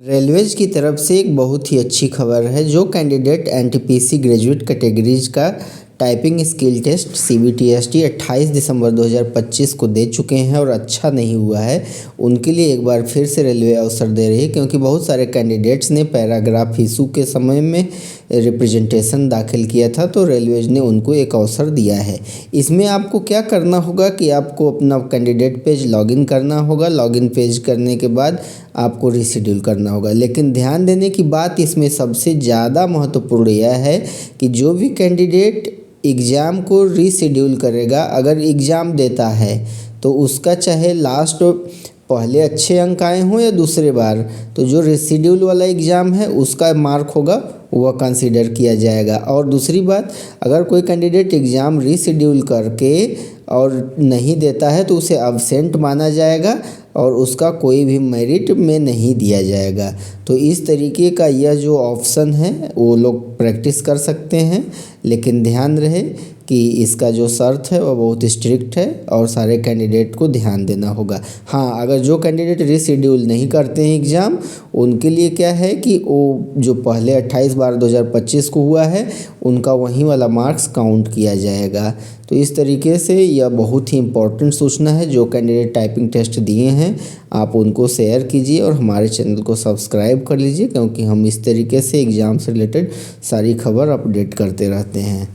Railways की तरफ से एक बहुत ही अच्छी खबर है। जो कैंडिडेट एनटीपीसी ग्रेजुएट कैटेगरीज का टाइपिंग स्किल टेस्ट सीबीटीएसटी 28 दिसंबर 2025 को दे चुके हैं और अच्छा नहीं हुआ है, उनके लिए एक बार फिर से रेलवे अवसर दे रही है। क्योंकि बहुत सारे कैंडिडेट्स ने पैराग्राफ इशू के समय में रिप्रेजेंटेशन दाखिल किया था, तो रेलवेज ने उनको एक अवसर दिया है। इसमें आपको क्या करना होगा कि आपको अपना कैंडिडेट पेज लॉगिन करना होगा। लॉगिन पेज करने के बाद आपको रीशेड्यूल करना होगा। लेकिन ध्यान देने की बात इसमें सबसे ज़्यादा महत्वपूर्ण यह है कि जो भी कैंडिडेट एग्ज़ाम को रीशेड्यूल करेगा, अगर एग्ज़ाम देता है तो उसका चाहे लास्ट पहले अच्छे अंक आए हों या दूसरे बार, तो जो रीशेड्यूल वाला एग्ज़ाम है उसका मार्क होगा वह कंसीडर किया जाएगा। और दूसरी बात, अगर कोई कैंडिडेट एग्ज़ाम रीशेड्यूल करके और नहीं देता है तो उसे अब्सेंट माना जाएगा और उसका कोई भी मेरिट में नहीं दिया जाएगा। तो इस तरीके का यह जो ऑप्शन है वो लोग प्रैक्टिस कर सकते हैं, लेकिन ध्यान रहे कि इसका जो शर्त है वह बहुत स्ट्रिक्ट है और सारे कैंडिडेट को ध्यान देना होगा। हाँ, अगर जो कैंडिडेट रीशेड्यूल नहीं करते हैं एग्ज़ाम, उनके लिए क्या है कि वो जो पहले 28/12/2025 को हुआ है उनका वहीं वाला मार्क्स काउंट किया जाएगा। तो इस तरीके से यह बहुत ही इम्पोर्टेंट सूचना है। जो कैंडिडेट टाइपिंग टेस्ट दिए हैं आप उनको शेयर कीजिए और हमारे चैनल को सब्सक्राइब कर लीजिए, क्योंकि हम इस तरीके से एग्ज़ाम से रिलेटेड सारी खबर अपडेट करते रहते हैं।